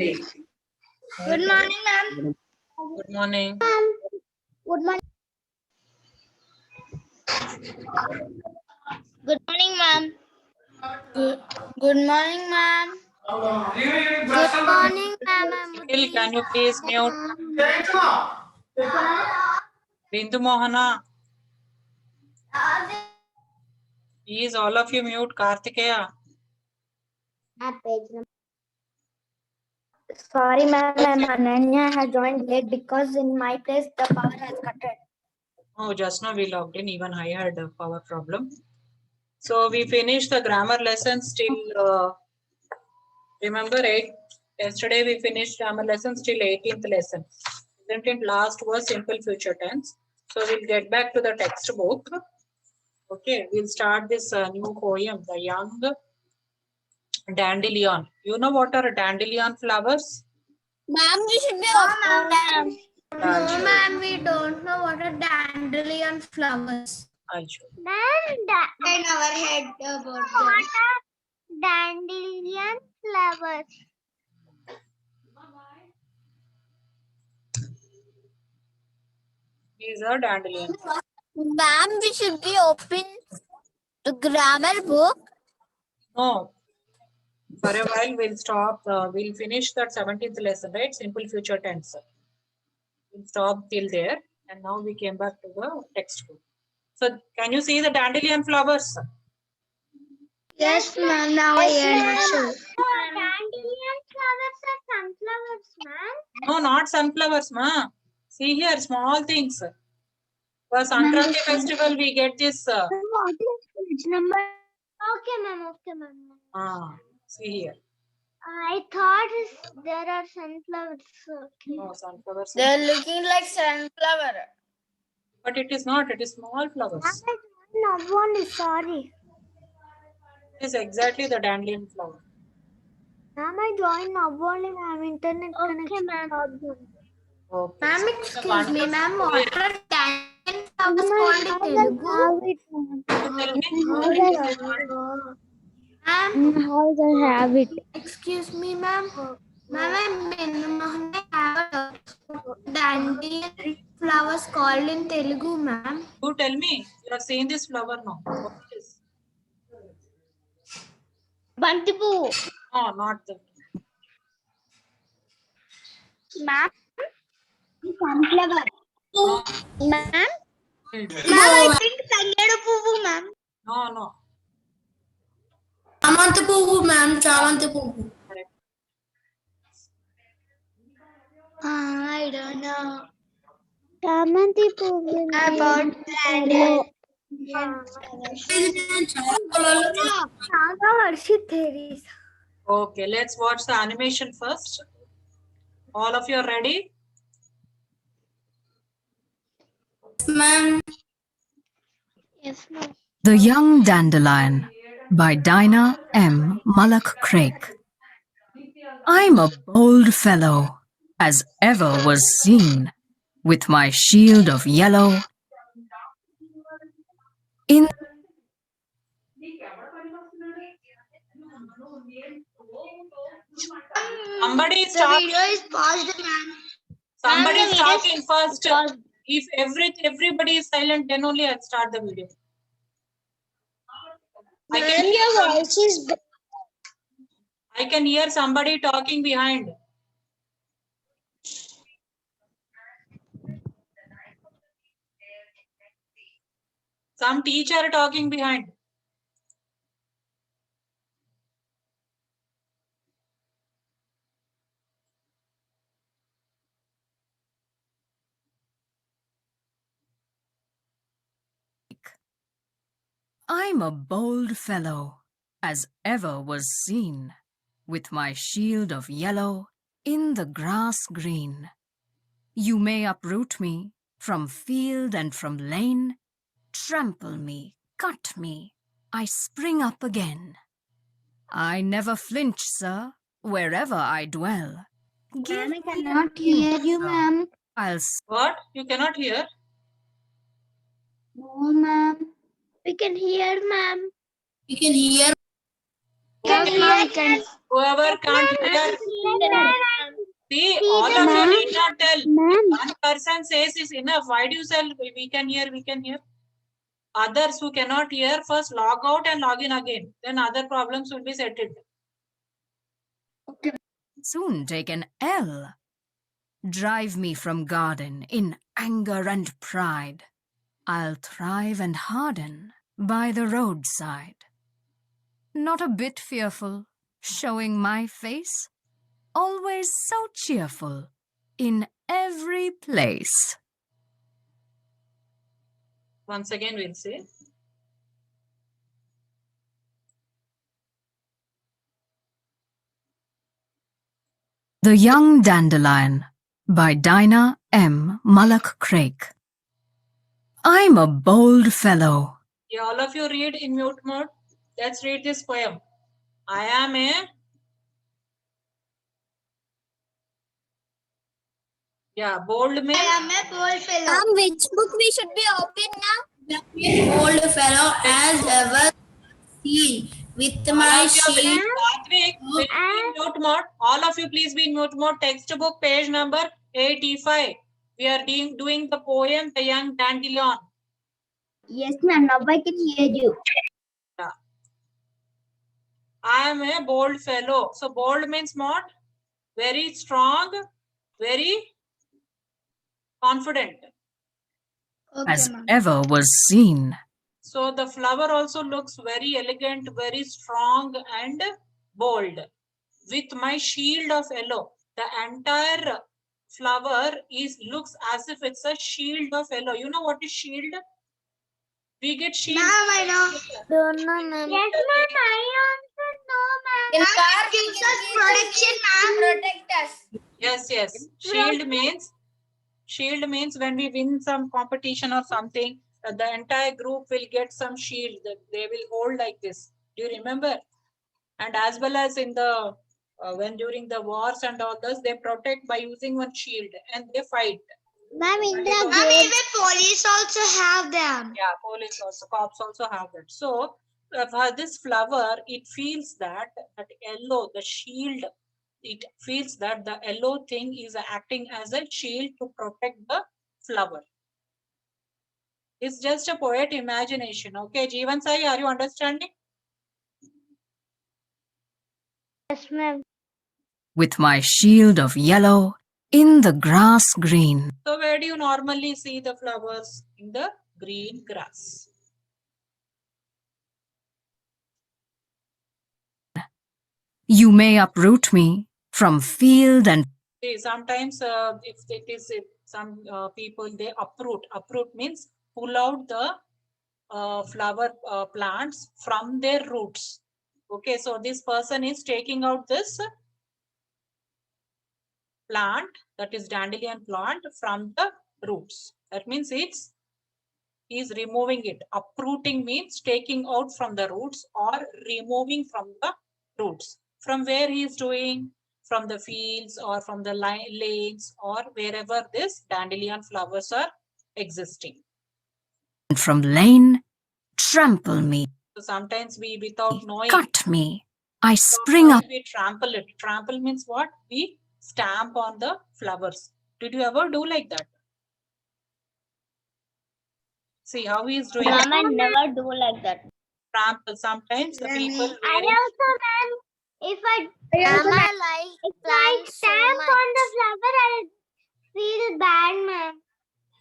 Good morning, ma'am. Good morning. Good morning. Good morning, ma'am. Good morning, ma'am. Good morning, ma'am. Nikhil, can you please mute? Bindu Mohana. Please, all of you mute Kartikeya. Sorry, ma'am. I'm Ananya. I have joined late because in my place the power has cut. Oh, just now we logged in. Even I had a power problem. So we finished the grammar lessons till, remember, yesterday we finished grammar lessons till 18th lesson. Isn't it? Last was simple future tense. So we'll get back to the textbook. Okay, we'll start this new poem, The Young Dandelion. You know what are dandelion flowers? Ma'am, we should be open. No, ma'am, we don't know what are dandelion flowers. I'll show you. In our head about what are dandelion flowers? These are dandelion. Ma'am, we should be open the grammar book. No. For a while, we'll stop. We'll finish that 17th lesson, right? Simple future tense. We'll stop till there. And now we came back to the textbook. So, can you see the dandelion flowers? Yes, ma'am. Now I answer. Dandelion flowers are sunflowers, ma'am. No, not sunflowers, ma. See here, small things. For Sankranti festival, we get this. Which number? Okay, ma'am. Okay, ma'am. See here. I thought there are sunflowers. Okay. No, sunflowers. They're looking like sunflower. But it is not. It is small flowers. No one is sorry. It is exactly the dandelion flower. Ma'am, I joined now only. Ma'am, internet connection. Ma'am. Okay. Ma'am, So excuse me, ma'am. What are dandelion flowers called in Telugu? Ma'am, How they have it? excuse me, ma'am. Ma'am, I have dandelion flowers called in Telugu, ma'am. You tell me. You have seen this flower now. What it is? Bantipu. No, not the. Ma'am, sunflower. No. Ma'am, I think Tangedu Puvu, ma'am. No. చామంతి పువ్వు ma'am చామంతి పువ్వు Correct. I don't know Chamanti puvu. about that. Okay, let's watch the animation first. All of you are ready? Ma'am Yes, ma'am. The Young Dandelion by Dinah M. Mullock Craig. I'm a bold fellow as ever was seen, with my shield of yellow in Somebody The start. video is paused, ma'am. Somebody Ma'am, the is video is talking first. paused. If everybody is silent, then only I'll start the video. I can hear somebody talking behind. Some teacher talking behind. I'm a bold fellow as ever was seen, with my shield of yellow in the grass green. You may uproot me from field and from lane, trample me, cut me, I spring up again. I never flinch, sir, wherever I dwell. Ma'am, I cannot hear you, ma'am. I'll What? You cannot hear? No, ma'am. We can hear, ma'am. We can hear. Whoever can't hear, see, all of you ma'am. need not tell. Ma'am. One person says is enough. Why do you say we can hear, we can hear? Others who cannot hear, first log out and log in again. Then other problems will be settled. Soon take an L. Drive me from garden in anger and pride. I'll thrive and harden by the roadside. Not a bit fearful, showing my face, always so cheerful in every place. Once again, we'll say. The Young Dandelion by Dinah M. Mullock Craik. I'm a bold fellow. Yeah, all of you read in mute mode. Let's read this poem. I am a bold man. Which book we should be open now? Old fellow as ever seen with my shield. Satvik, will you be in mute mode. All of you please be in mute mode. Textbook page number 85. We are doing the poem The Young Dandelion. Yes, ma'am. Now I can hear you. Yeah. I am a bold fellow. So bold means what? Very strong, very confident. As ever was seen. So the flower also looks very elegant, very strong and bold. With my shield of yellow, the entire flower looks as if it's a shield of yellow. You know what is shield? We get shield. I know. Don't know, ma'am. Yes, ma'am. I also know, ma'am. In car gives us protection, protect us. Yes. Shield means when we win some competition or something, the entire group will get some shield that they will hold like this. Do you remember? And as well as in the when during the wars and all this, they protect by using one shield and they fight. Ma'am, in the Even police also have them. Yeah, police also, cops also have that. So for this flower, it feels that yellow, the shield, it feels that the yellow thing is acting as a shield to protect the flower. It's just a poet imagination. Okay, Jeevan Sai, are you understanding? Yes, ma'am. With my shield of yellow in the grass green. So where do you normally see the flowers? In the green grass. You may uproot me from field and See, sometimes if some people, they uproot. Uproot means pull out the flower plants from their roots. Okay, so this person is taking out this plant, that is dandelion plant, from the roots. That means he's removing it. Uprooting means taking out from the roots or removing from the roots. From where he is doing? From the fields or from the lanes or wherever this dandelion flowers are existing. from lane trample me, So sometimes we, without knowing, cut me. I spring up. we trample it. Trample means what? We stamp on the flowers. Did you ever do like that? See how he is doing. Ma'am, I never do like that. Trample. Sometimes the people. I also, ma'am, if I stamp on the flower, I feel bad, ma'am.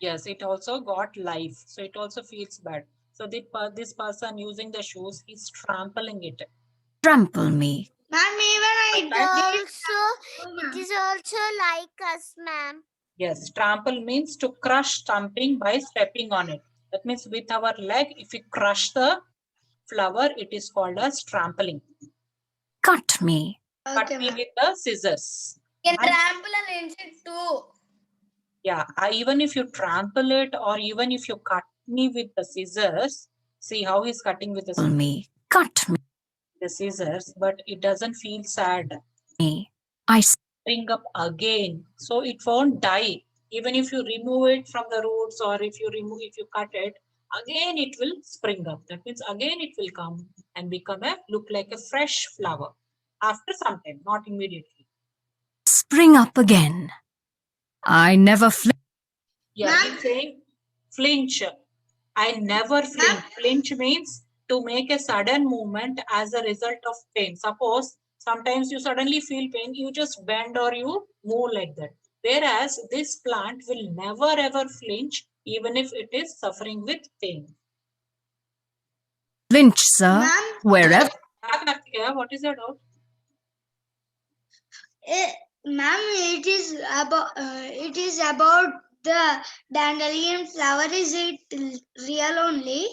Yes, it also got life. So it also feels bad. So this person using the shoes, he's trampling it. Trample me. Ma'am, even Sometimes it is also like us, ma'am. Yes, trample means to crush something by stepping on it. That means with our leg, if we crush the flower, it is called as trampling. Cut me. Cut me with the scissors. You can trample an insect too. Yeah, even if you trample it or even if you cut me with the scissors, see how he's cutting with Trample me. Cut me. the scissors, but it doesn't feel sad. I Spring up again, so it won't die. Even if you remove it from the roots or if you cut it, again it will spring up. That means again it will come and look like a fresh flower after some time, not immediately. spring up again. I never flinch. Yeah, it's saying flinch. I never flinch. Flinch means to make a sudden movement as a result of pain. Suppose sometimes you suddenly feel pain, you just bend or you move like that. Whereas this plant will never ever flinch even if it is suffering with pain. Flinch, sir. Ma'am, Wherever. What is your doubt? ma'am, it is about the dandelion flower. Is it real only?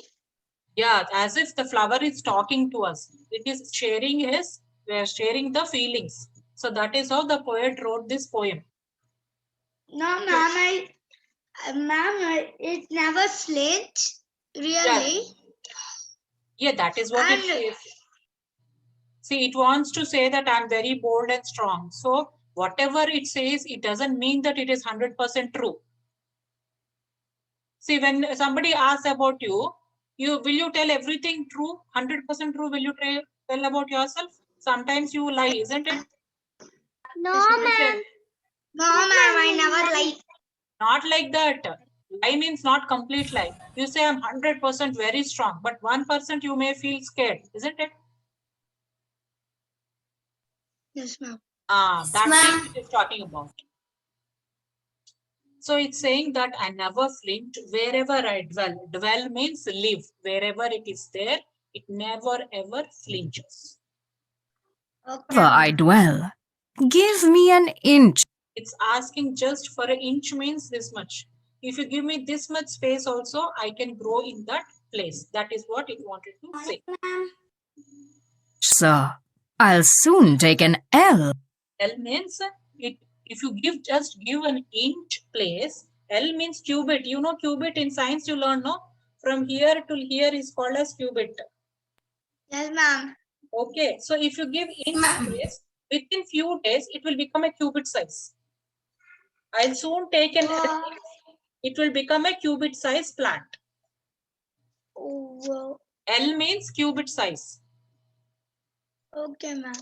Yeah, as if the flower is talking to us. It is we are sharing the feelings. So that is how the poet wrote this poem. No, ma'am, it never flinch. Really? Yeah, that is what it says. See, it wants to say that I'm very bold and strong. So whatever it says, it doesn't mean that it is 100% true. See, when somebody asks about you, will you tell everything true, 100% true? Will you tell about yourself? Sometimes you lie, isn't it? No, ma'am. No, ma'am, I never lie. Not like that. Lie means not complete lie. You say I'm 100% very strong, but 1% you may feel scared, isn't it? Yes, ma'am. That thing it is talking about. So it's saying that I never flinch wherever I dwell. Dwell means live. Wherever it is there, it never ever flinches. Okay. I dwell. Give me an inch. It's asking just for an inch means this much. If you give me this much space also, I can grow in that place. That is what it wanted to say. Sir, I'll soon take an L. L means if you just give an inch place, L means cubit. You know cubit in science you learn, no? From here to here is called as cubit. Yes, ma'am. Okay, so if you give inch place, within few days, it will become a cubit size. I'll soon take an L, it will become a cubit size plant. Oh, L means cubit size. okay, ma'am.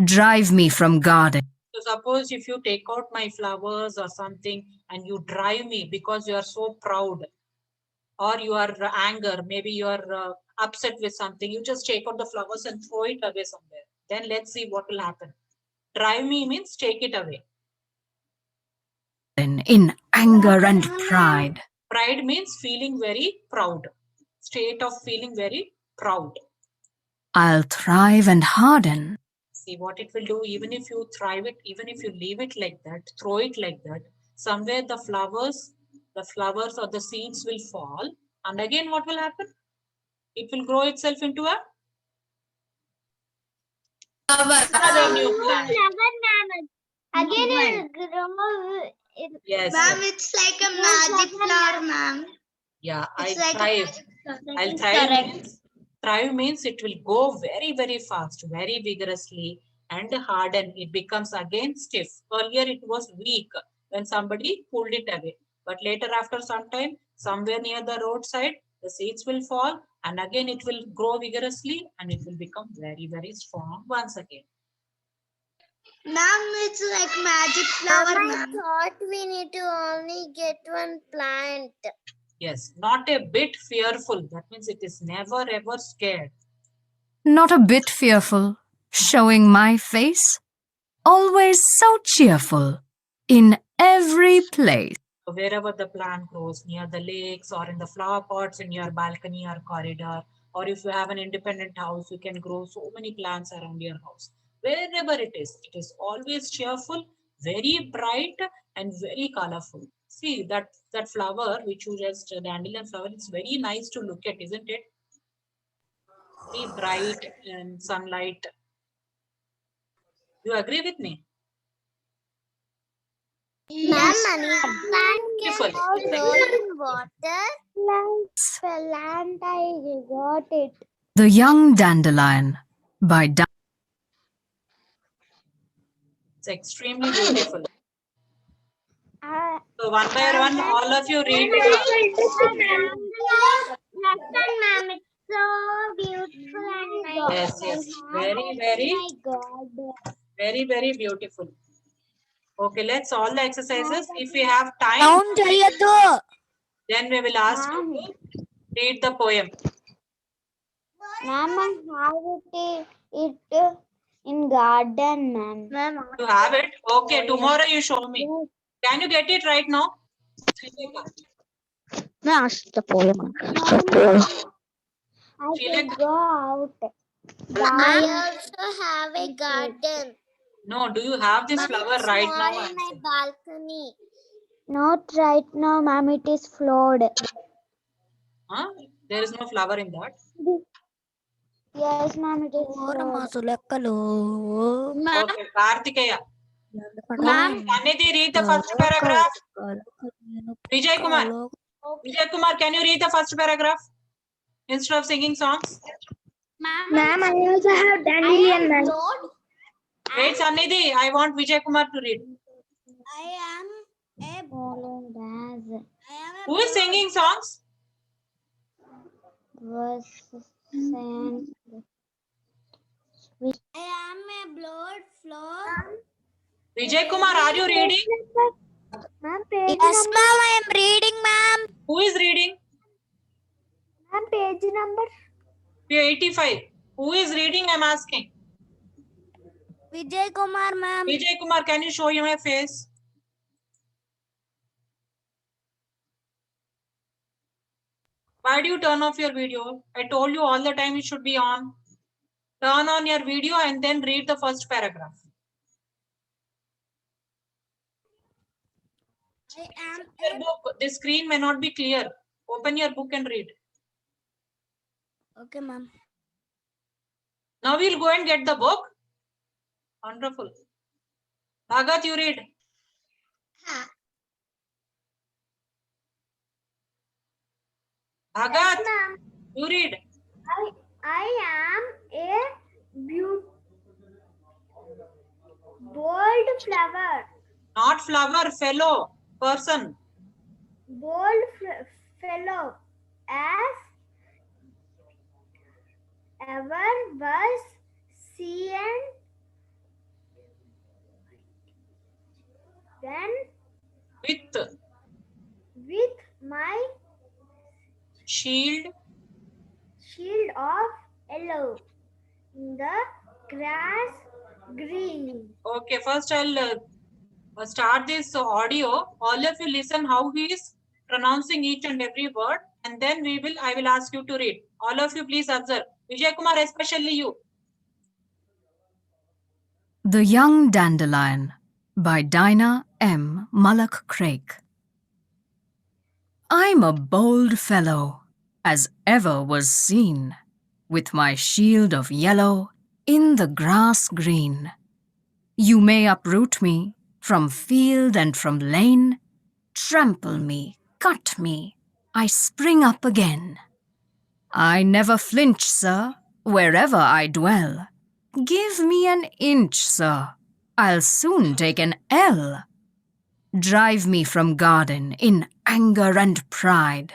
Drive me from garden. So suppose if you take out my flowers or something and you drive me because you are so proud or you are anger, maybe you are upset with something, you just take out the flowers and throw it away somewhere. Then let's see what will happen. Drive me means take it away. In anger and pride. Pride means feeling very proud. State of feeling very proud. I'll thrive and harden. See what it will do, even if you thrive it, even if you leave it like that, throw it like that, somewhere the flowers or the seeds will fall. And again, what will happen? It will grow itself into another new plant. Again, it grow. Yes. Ma'am, it's like a magic flower, ma'am. Yeah, It's I'll like thrive. I'll thrive. Thrive means it will go very, very fast, very vigorously and harden. It becomes again stiff. Earlier it was weak when somebody pulled it away. But later after some time, somewhere near the roadside, the seeds will fall and again it will grow vigorously and it will become very, very strong once again. Ma'am, it's like magic flower, ma'am. I thought we need to only get one plant. Yes, not a bit fearful. That means it is never ever scared. Not a bit fearful. Showing my face. Always so cheerful. In every place. Wherever the plant grows, near the lakes or in the flower pots in your balcony or corridor, or if you have an independent house, you can grow so many plants around your house. Wherever it is always cheerful, very bright and very colorful. See that flower which you just dandelion flower, it's very nice to look at, isn't it? Very bright and sunlight. You agree with me? Ma'am, plant can grow in water. Plant, I got it. The Young Dandelion by It's extremely beautiful. So one by one, all of you read. Ma'am, it's so beautiful and nice. Yes, yes. Very, very, very, very beautiful. Okay, let's all the exercises. If we have time, then we will ask you to read the poem. Ma'am, I have it in garden, ma'am. You have it? Okay, tomorrow you show me. Can you get it right now? No, the poem. I Srilekha. should go out. I also have a garden. No, do you have this flower right now? in my balcony. Not right now, ma'am. It is flawed. Huh? There is no flower in that. Yes, ma'am. It is flawed. Okay, Kartikeya. Ma'am, Sanidhi, read the first paragraph. Vijay Kumar, can you read the first paragraph instead of singing songs? Ma'am, I also have dandelion, ma'am. Wait, Sanidhi, I want Vijay Kumar to read. I am a ball. Who is singing songs? I am a blood flow. Vijay Kumar, are you reading? Yes, ma'am. I am reading, ma'am. Who is reading? Ma'am, page number. 85. Who is reading? I'm asking. Vijay Kumar, ma'am. Vijay Kumar, can you show him your face? Why do you turn off your video? I told you all the time it should be on. Turn on your video and then read the first paragraph. I am Your book, the screen may not be clear. Open your book and read. okay, ma'am. Now we'll go and get the book. Wonderful. Bhagat, you read. Bhagat, you read. I am a bold flower. Not flower, fellow, person. Bold fellow, as ever was seen then with my Shield. shield of yellow in the grass green. Okay, first I'll start this audio. All of you listen how he is pronouncing each and every word, and then I will ask you to read. All of you please observe. Vijay Kumar, especially you. The Young Dandelion by Dinah M. Mullock Craik. I'm a bold fellow, as ever was seen, with my shield of yellow in the grass green. You may uproot me from field and from lane, trample me, cut me, I spring up again. I never flinch, sir, wherever I dwell. Give me an inch, sir, I'll soon take an ell. Drive me from garden in anger and pride.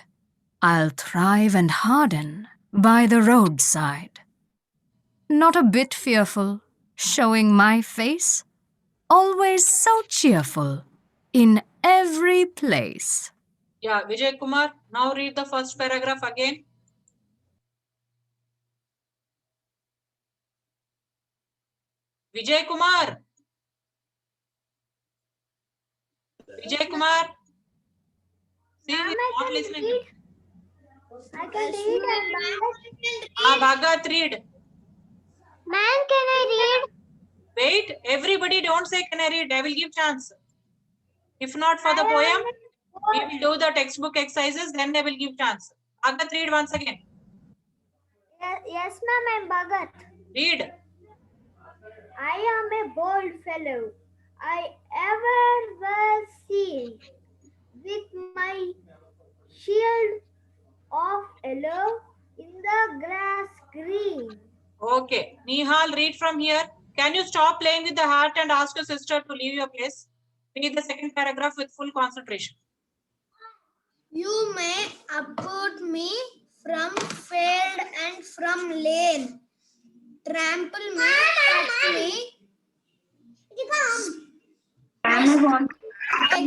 I'll thrive and harden by the roadside. Not a bit fearful, showing my face, always so cheerful in every place. Yeah, Vijay Kumar, now read the first paragraph again. Vijay Kumar. Vijay Kumar. See, he's not listening. I can read. Bhagat, read. Ma'am, can I read? Wait, everybody don't say can I read. I will give chance. If not for the poem, we will do the textbook exercises, then I will give chance. Bhagat, read once again. Yes, ma'am, I'm Bhagat. Read. I am a bold fellow. I ever was seen with my shield of yellow in the grass green. Okay. Nihal, read from here. Can you stop playing with the heart and ask your sister to leave your place? Read the second paragraph with full concentration. You may uproot me from field and from lane. Trample me, cut me.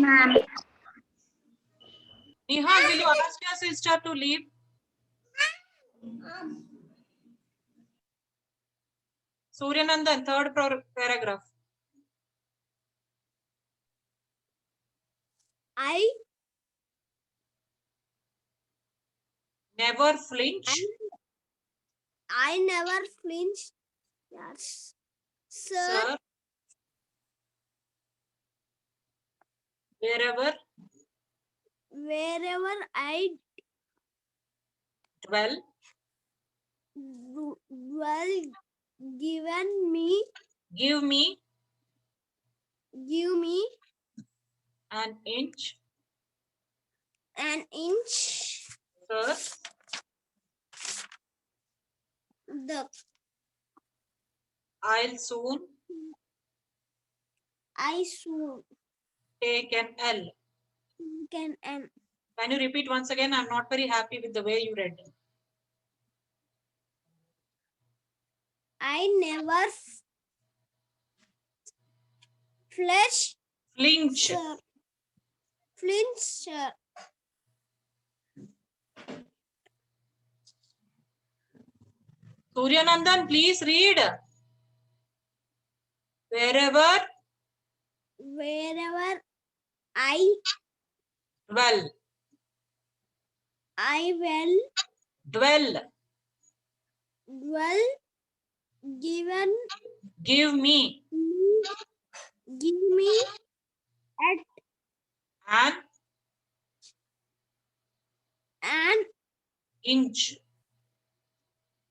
Ma'am. Neha, will you ask your sister to leave? Suryanandan, third paragraph. I Never flinch. never flinch. Yes. Sir, Sir. Wherever I dwell, dwell, give me give me an inch. an inch. Sir. I soon take an L. Can you repeat once again? I'm not very happy with the way you read. I never flinch. Sir. Suryanandan, please read. Wherever I dwell. will Dwell. Give me an inch.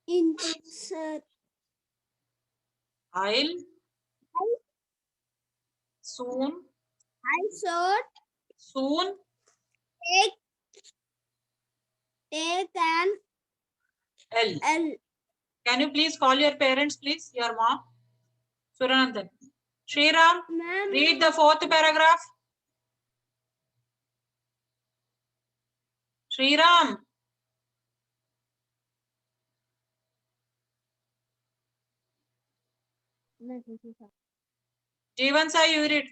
inch, sir. I'll soon take an L. L. Can you please call your parents, please? Your mom. Suryanandan. Shriram, Ma'am, read the fourth paragraph. Shriram. Jivansai, you read.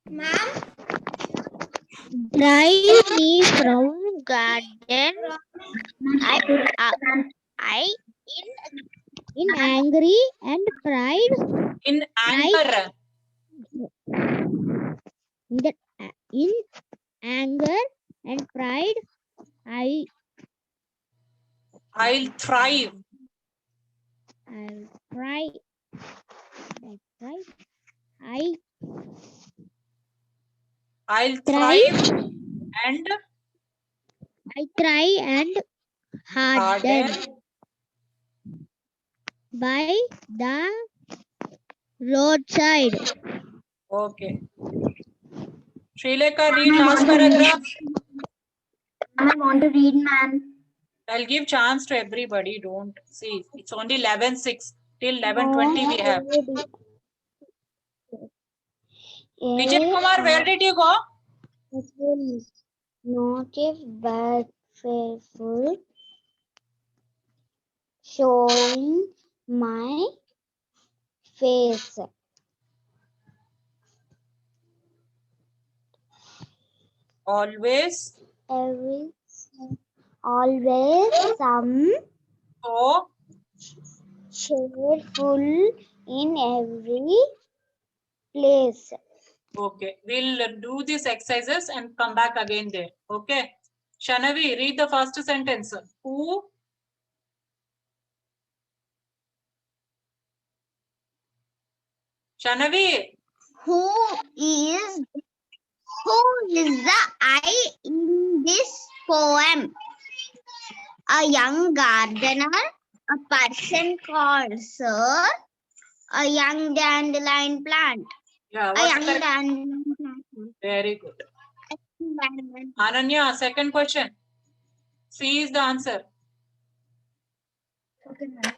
Ma'am, Drive me from garden. I in angry and pride. In anger. In anger and pride, I'll thrive. try. I'll thrive and I try and harden by the roadside. Okay. Srilekha, read last paragraph. I want to read, ma'am. I'll give chance to everybody. Don't see. It's only 11:06. Till 11:20 we have. Vijay Kumar, where did you go? Not if but faithful, showing my face. Always. Always some So cheerful in every place. okay. We'll do these exercises and come back again there. Okay. Shanavi, read the first sentence. Who? Shanavi. Who is the I in this poem? A young gardener, a person called Sir, a young dandelion plant. Yeah, A what's young the correct? dandelion plant. Very good. Ananya, second question. C is the answer. Okay, ma'am.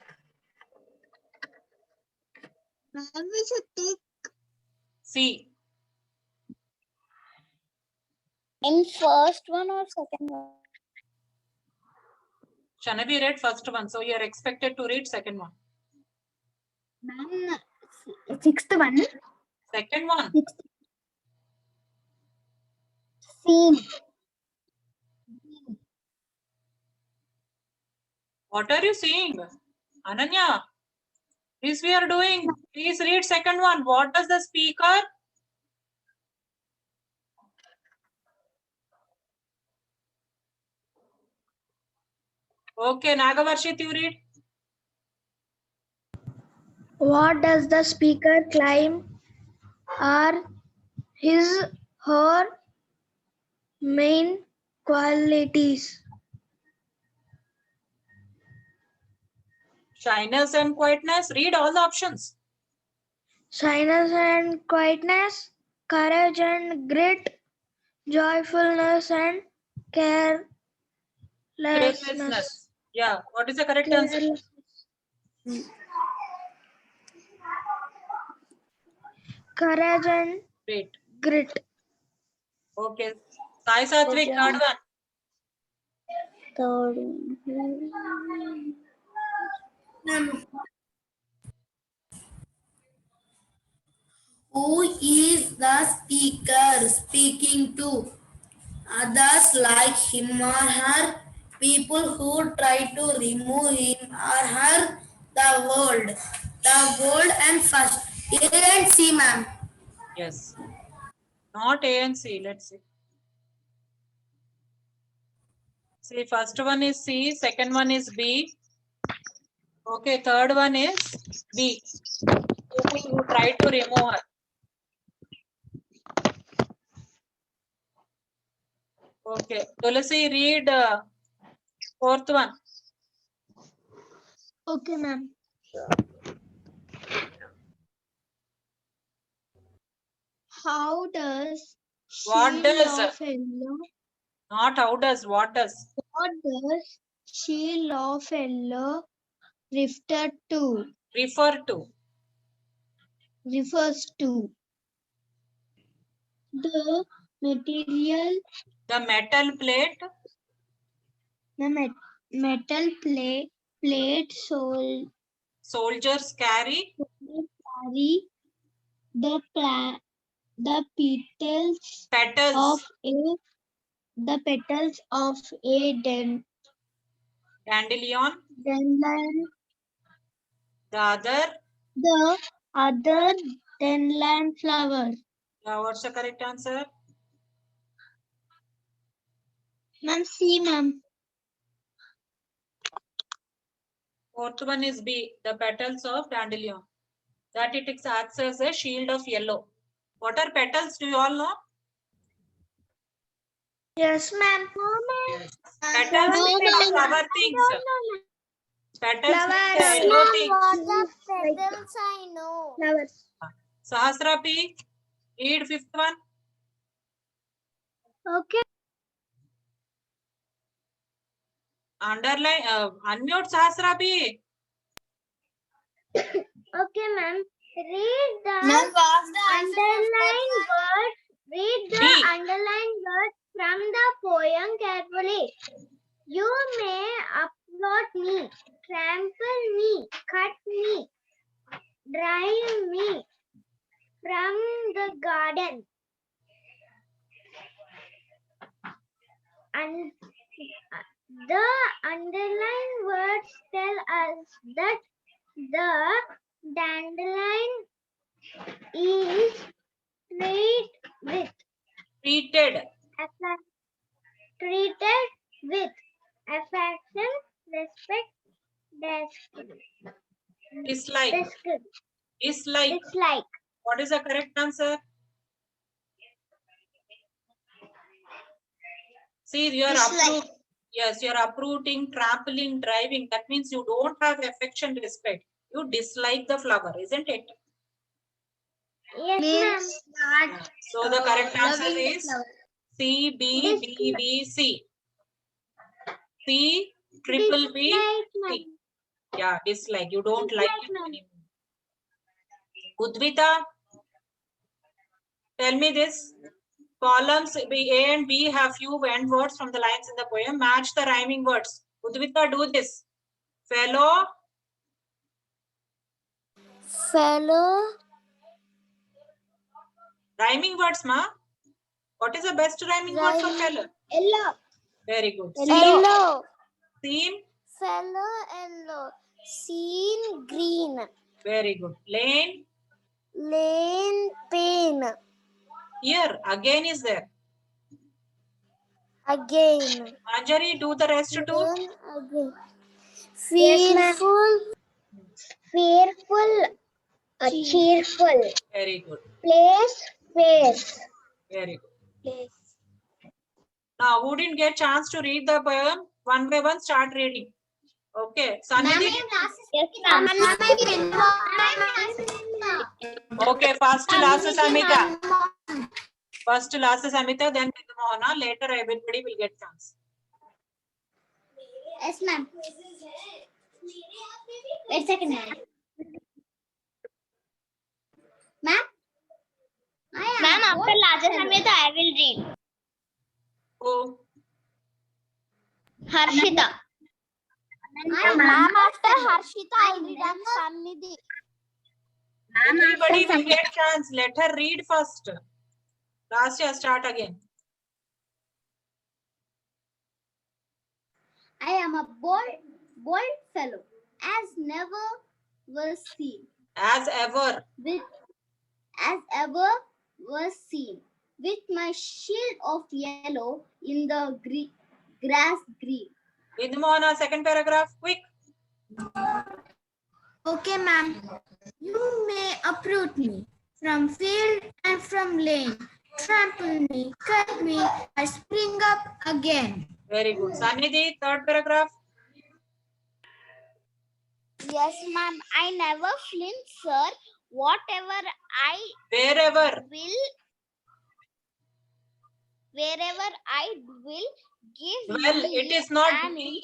Ma'am, we should take C. In first one or second one? Shanavi read first one, so you are expected to read second one. Ma'am, sixth one. Second one. Scene. What are you seeing? Ananya, this we are doing. Please read second one. What does the speaker? Okay, Nagavarshit, you read. what does the speaker claim are her main qualities? Shyness and quietness. Read all the options. Shyness and quietness, courage and grit, joyfulness and carelessness. Carelessness. Yeah. What is the correct answer? Courage and Wait. grit. Okay. Sai Satvik, third one. Third Who is the speaker speaking to? Others like him or her, people who try to remove him or her, the world and first. A and C, ma'am. Yes. Not A and C. Let's see. See, first one is C, second one is B. Okay, third one is B. People who try to remove her. Okay, Tulasi, read fourth one. Okay, ma'am. How does What does? of yellow? Not how does, what does? What does shield of yellow refer to? Refer to. Refers to the material, The metal plate. the metal plate Soldiers carry. carry the Petals. the petals of a Dandelion. dandelion. The other dandelion flower. what's the correct answer? Ma'am, C, ma'am. Fourth one is B, the petals of dandelion. That it acts as a shield of yellow. What are petals? Do you all know? Yes, ma'am. Yes. Petals mean the flower things. Petals mean the Flowers. yellow things. What the petals I know. Flowers. Sahasra P, read fifth one. Okay. Underline, unmute Sahasra P. Okay, ma'am. Read the Ma'am, what's the underlined words. Read the B. underlined words from the poem carefully. You may upload me, trample me, cut me, drive me from the garden. And the underlined words tell us that the dandelion is Treated. treated with affection, respect, Dislike. Dislike. dislike. What is the correct answer? See, you are uprooting. Yes, you are uprooting, trampling, driving. That means you don't have affection, respect. You dislike the flower, isn't it? Yes, ma'am. Yeah. So the correct answer is C, B, B, B, C. C, triple B, Dislike, ma'am. C. Yeah, dislike. You don't like it Dislike, ma'am. anymore. Udvita, tell me this. Columns B, A and B have few end words from the lines in the poem. Match the rhyming words. Udvita, do this. Fellow, Fellow. rhyming words, ma. What is the best rhyming word for fellow? Yellow. Very good. Yellow. Scene. Fellow yellow. Scene green. Very good. Lane. Lane pain. Here again is there. Again. Manjari, do the rest too. Again. Fearful. Fearful. Cheerful. Very good. Place. Face. Very good. Place. Now, who didn't get chance to read the poem? One by one, start reading. Okay. Sanidhi. Okay. First to last is Amita. First to last is Amita, then Mohana. Later, everybody will get chance. Yes, ma'am. Wait a second. Ma'am? Ma'am, after Laja Samhita, I will read. Oh, Harshita. Ma'am, after Harshita, I'll read Sannidhi. everybody will get chance. Let her read first. Last year, start again. I am a bold fellow, as never was seen. As ever. As ever was seen, with my shield of yellow in the grass green. Vidhu Mohana, second paragraph. Quick. Okay, ma'am. You may uproot me from field and from lane. Trample me, cut me, I spring up again. Very good. Sanidhi, third paragraph. Yes, ma'am. I never flinch, sir. Wherever I will give Well, me it is not an will. inch,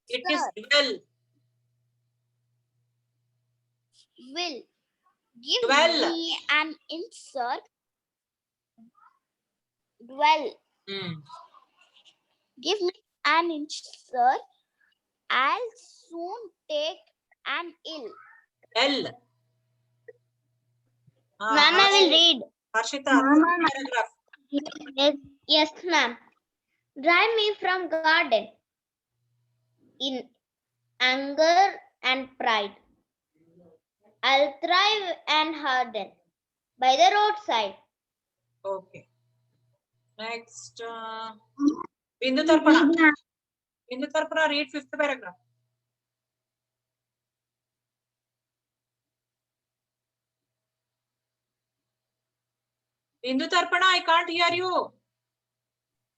It sir. is well. Will give Dwell. me an inch, sir. Dwell. Give me an inch, sir. I'll soon take an ill. Well. Ma'am, I will read. Harshita, third paragraph. Yes, ma'am. Drive me from garden in anger and pride. I'll thrive and harden by the roadside. Okay. Next. Bindu Tarpana. Bindu Tarpana, read fifth paragraph. Bindu Tarpana, I can't hear you.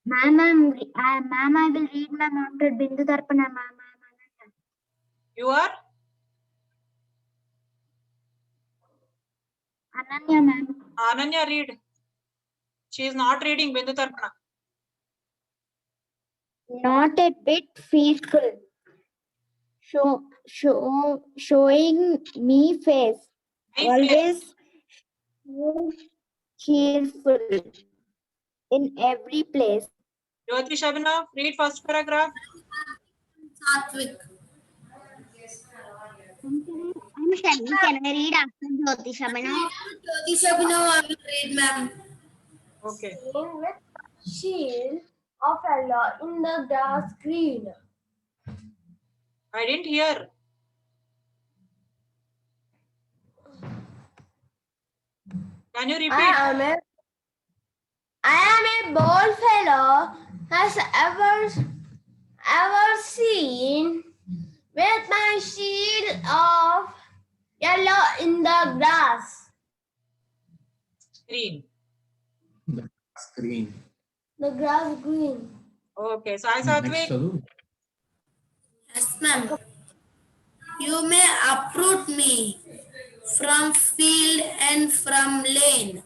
Ma'am, I will read ma'am after Bindu Tarpana, ma'am. You are? Ananya, ma'am. Ananya, read. She is not reading Bindu Tarpana. Not a bit fearful. Showing me face. Always cheerful in every place. Jyoti Shabana, read first paragraph. Satvik. Can I read after Jyoti Shabana? Jyoti Shabana, I will read, ma'am. Okay. With shield of yellow in the grass green. I didn't hear. Can you repeat? I am a bold fellow has ever seen with my shield of yellow in the grass. Green. Screen. The grass green. Okay. Sai Next, Satvik. Sadhu. Yes, ma'am. You may uproot me from field and from lane.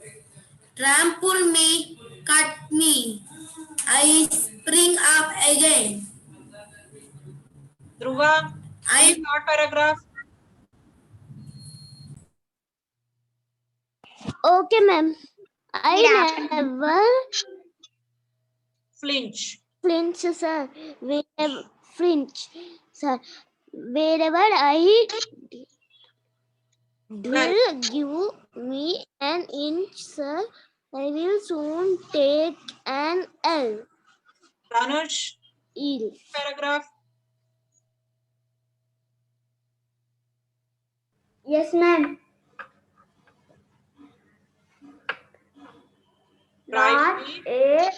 Trample me, cut me. I spring up again. Dhruva, read third paragraph. Okay, ma'am. I Yeah. never Flinch. flinch, sir. Wherever flinch, sir. Wherever I Well, will give me an inch, sir. I will soon take an L. Dhanush, Eel. paragraph. Yes, ma'am. Drive Not me. a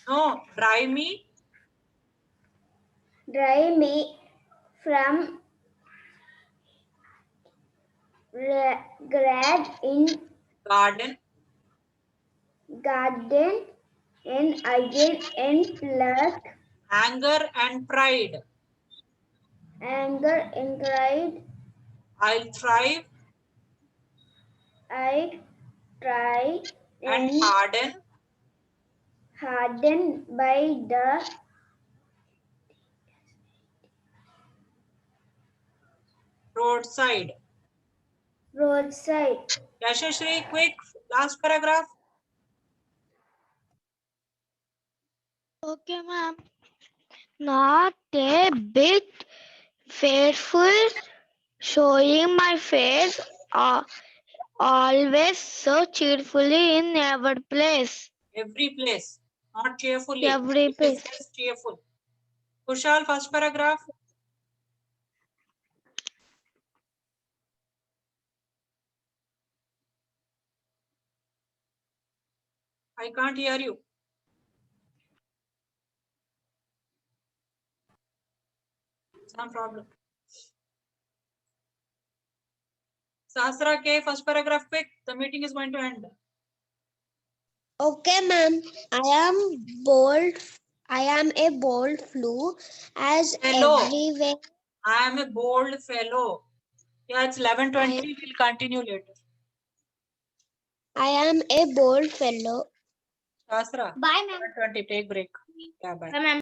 No, drive me. drive me from grad in Garden. garden and again and pluck Anger and pride. anger and pride. I'll thrive I try and and harden by the roadside. roadside. Yashashri, quick, last paragraph. Okay, ma'am. Not a bit fearful, showing my face always so cheerfully in every place. Every place, not cheerfully. Every It place. says cheerful. Kushal, first paragraph. I can't hear you. Some problem. Sahasra K, first paragraph quick. The meeting is going to end. Okay, ma'am. I am bold. I am a bold flew as Fellow. everywhere. I am a bold fellow. Yeah, it's 11:20. We'll continue later. I am a bold fellow. Sahasra. Bye, ma'am. 11:20. Take break. Yeah, bye. Bye, ma'am.